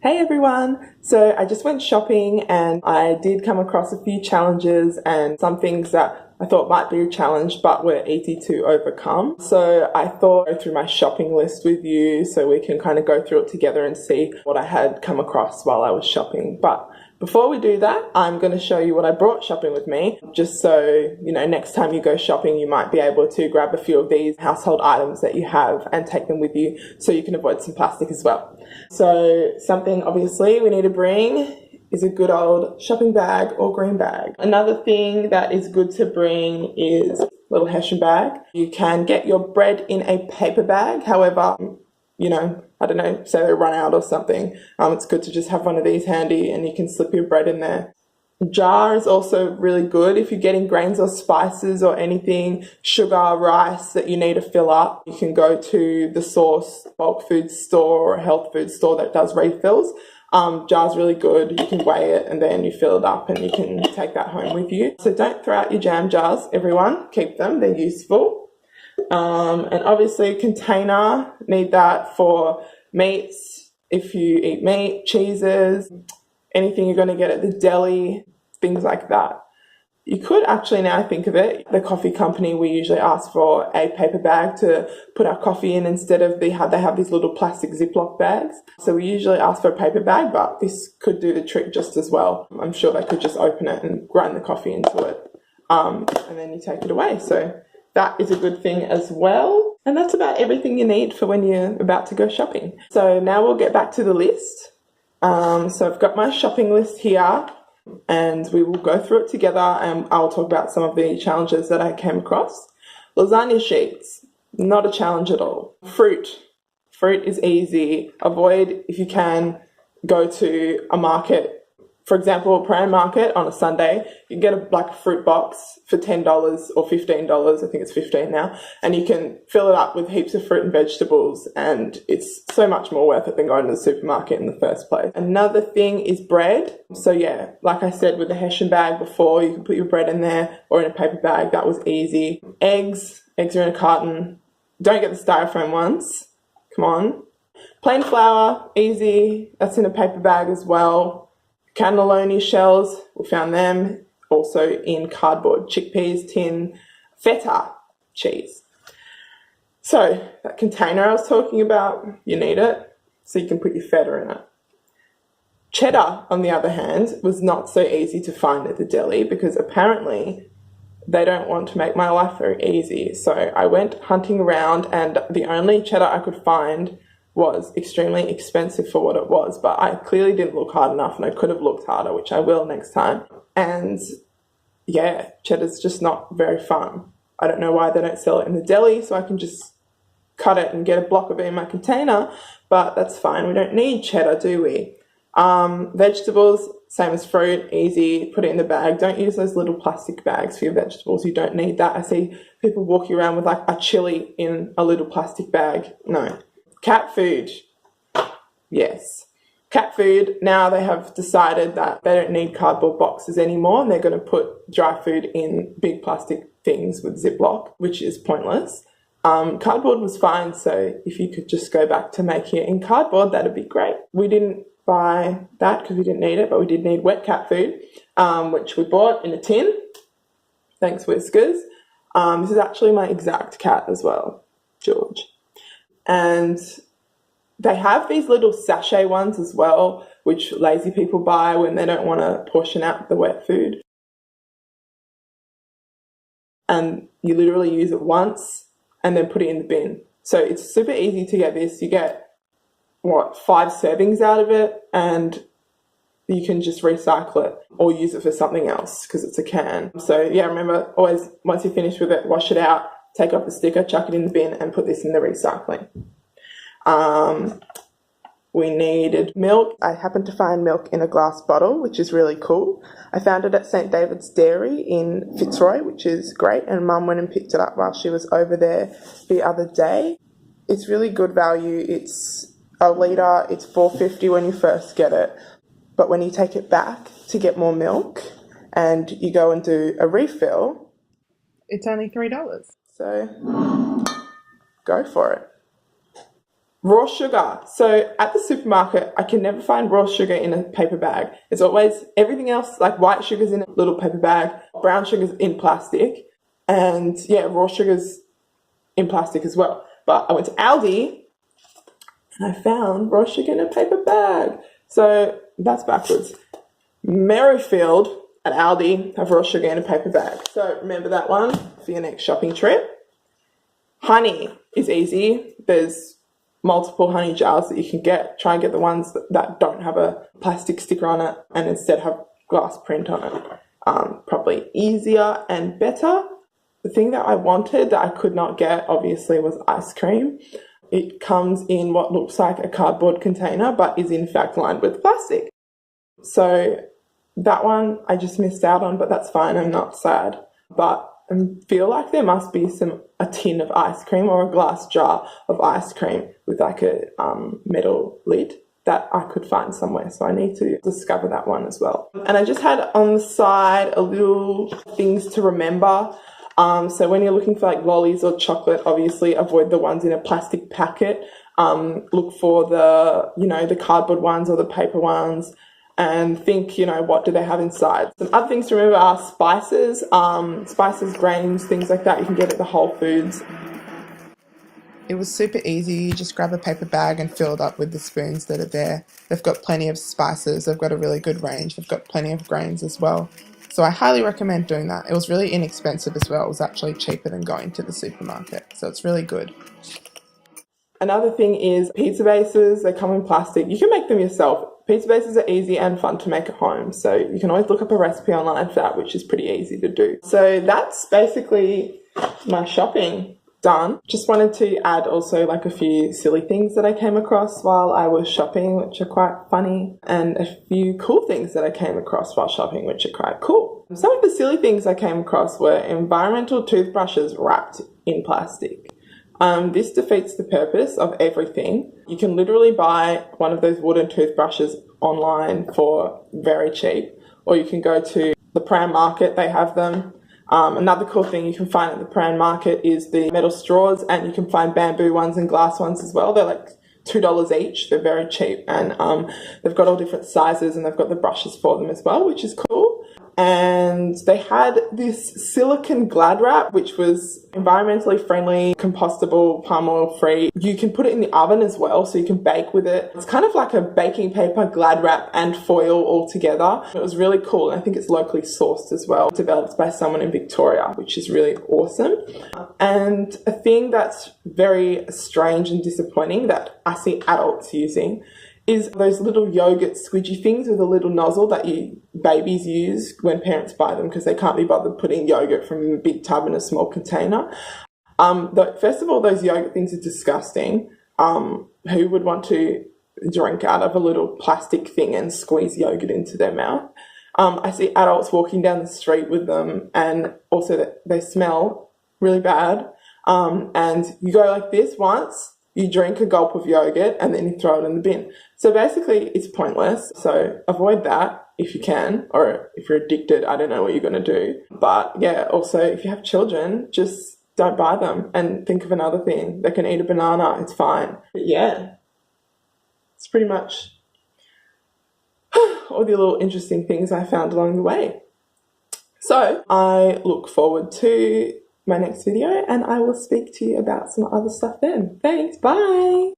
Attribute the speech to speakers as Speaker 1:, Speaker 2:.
Speaker 1: Hey everyone! So I just went shopping and I did come across a few challenges and some things that I thought might be a challenge but were easy to overcome. So I thought I'd go through my shopping list with you so we can kind of go through it together and see what I had come across while I was shopping. But before we do that, I'm going to show you what I brought shopping with me, just so, next time you go shopping, you might be able to grab a few of these household items that you have and take them with you so you can avoid some plastic as well. So something obviously we need to bring is a good old shopping bag or green bag. Another thing that is good to bring is a little Hessian bag. You can get your bread in a paper bag, however, I don't know, say they run out or something, it's good to just have one of these handy and you can slip your bread in there. A jar is also really good if you're getting grains or spices or anything, sugar, rice that you need to fill up. You can go to the Source bulk food store or a health food store that does refills. Jar's really good. You can weigh it and then you fill it up and you can take that home with you. So don't throw out your jam jars, everyone. Keep them, they're useful. And obviously a container, need that for meats, if you eat meat, cheeses, anything you're going to get at the deli, things like that. You could actually, now I think of it, the coffee company, we usually ask for a paper bag to put our coffee in instead of they have these little plastic Ziploc bags. So we usually ask for a paper bag, but this could do the trick just as well. I'm sure they could just open it and grind the coffee into it. And then you take it away. So that is a good thing as well. And that's about everything you need for when you're about to go shopping. So now we'll get back to the list. So I've got my shopping list here and we will go through it together and I'll talk about some of the challenges that I came across. Lasagna sheets, not a challenge at all. Fruit is easy. Avoid, if you can, go to a market. For example, a prayer market on a Sunday, you can get a fruit box for $10 or $15, I think it's 15 now, and you can fill it up with heaps of fruit and vegetables, and it's so much more worth it than going to the supermarket in the first place. Another thing is bread. So yeah, like I said with the Hessian bag before, you can put your bread in there or in a paper bag. That was easy. Eggs are in a carton. Don't get the styrofoam ones. Come on. Plain flour, easy. That's in a paper bag as well. Cannelloni shells, we found them also in cardboard. Chickpeas, tin, feta cheese. So that container I was talking about, you need it so you can put your feta in it. Cheddar, on the other hand, was not so easy to find at the deli because apparently they don't want to make my life very easy. So I went hunting around and the only cheddar I could find was extremely expensive for what it was, but I clearly didn't look hard enough and I could have looked harder, which I will next time. And yeah, cheddar's just not very fun. I don't know why they don't sell it in the deli, so I can just cut it and get a block of it in my container, but that's fine. We don't need cheddar, do we? Vegetables, same as fruit, easy, put it in the bag. Don't use those little plastic bags for your vegetables. You don't need that. I see people walking around with a chili in a little plastic bag. No. Cat food, yes. Cat food, now they have decided that they don't need cardboard boxes anymore and they're going to put dry food in big plastic things with Ziploc, which is pointless. Cardboard was fine, so if you could just go back to making it in cardboard, that'd be great. We didn't buy that because we didn't need it, but we did need wet cat food, which we bought in a tin. Thanks, Whiskers. This is actually my exact cat as well, George. And they have these little sachet ones as well, which lazy people buy when they don't want to portion out the wet food. And you literally use it once and then put it in the bin. So it's super easy to get this. You get, 5 servings out of it and you can just recycle it or use it for something else because it's a can. So yeah, remember, always once you finish with it, wash it out, take off the sticker, chuck it in the bin and put this in the recycling. We needed milk. I happened to find milk in a glass bottle, which is really cool. I found it at St. David's Dairy in Fitzroy, which is great, and Mum went and picked it up while she was over there the other day. It's really good value. It's a litre, it's $4.50 when you first get it, but when you take it back to get more milk and you go and do a refill, it's only $3. So go for it. Raw sugar. So at the supermarket, I can never find raw sugar in a paper bag. It's always everything else, like white sugar's in a little paper bag, brown sugar's in plastic, and yeah, raw sugar's in plastic as well. But I went to Aldi and I found raw sugar in a paper bag. So that's backwards. Merrifield at Aldi have raw sugar in a paper bag. So remember that one for your next shopping trip. Honey is easy. There's multiple honey jars that you can get. Try and get the ones that don't have a plastic sticker on it and instead have glass print on it. Probably easier and better. The thing that I wanted that I could not get, obviously, was ice cream. It comes in what looks like a cardboard container, but is in fact lined with plastic. So that one I just missed out on, but that's fine. I'm not sad. But I feel like there must be a tin of ice cream or a glass jar of ice cream with like a metal lid that I could find somewhere. So I need to discover that one as well. And I just had on the side a little things to remember. So when you're looking for like lollies or chocolate, obviously avoid the ones in a plastic packet. Look for the cardboard ones or the paper ones, and think, what do they have inside. Some other things to remember are spices, grains, things like that you can get at the Whole Foods. It was super easy. You just grab a paper bag and fill it up with the spoons that are there. They've got plenty of spices. They've got a really good range. They've got plenty of grains as well. So I highly recommend doing that. It was really inexpensive as well. It was actually cheaper than going to the supermarket. So it's really good. Another thing is pizza bases. They come in plastic. You can make them yourself. Pizza bases are easy and fun to make at home. So you can always look up a recipe online for that, which is pretty easy to do. So that's basically my shopping done. Just wanted to add also like a few silly things that I came across while I was shopping, which are quite funny, and a few cool things that I came across while shopping, which are quite cool. Some of the silly things I came across were environmental toothbrushes wrapped in plastic. This defeats the purpose of everything. You can literally buy one of those wooden toothbrushes online for very cheap, or you can go to the Pram Market, they have them. Another cool thing you can find at the Pram Market is the metal straws, and you can find bamboo ones and glass ones as well. They're like $2 each. They're very cheap, and they've got all different sizes, and they've got the brushes for them as well, which is cool. And they had this silicone Glad wrap, which was environmentally friendly, compostable, palm oil free. You can put it in the oven as well, so you can bake with it. It's kind of like a baking paper Glad wrap and foil all together. It was really cool, and I think it's locally sourced as well, developed by someone in Victoria, which is really awesome. And a thing that's very strange and disappointing that I see adults using is those little yogurt squidgy things with a little nozzle that babies use when parents buy them because they can't be bothered putting yogurt from a big tub in a small container. First of all, those yogurt things are disgusting. Who would want to drink out of a little plastic thing and squeeze yogurt into their mouth? I see adults walking down the street with them, and also they smell really bad. And you go like this once, you drink a gulp of yogurt, and then you throw it in the bin. So basically, it's pointless. So avoid that if you can, or if you're addicted, I don't know what you're going to do. But yeah, also, if you have children, just don't buy them and think of another thing. They can eat a banana, it's fine. But yeah, it's pretty much all the little interesting things I found along the way. So I look forward to my next video, and I will speak to you about some other stuff then. Thanks, bye!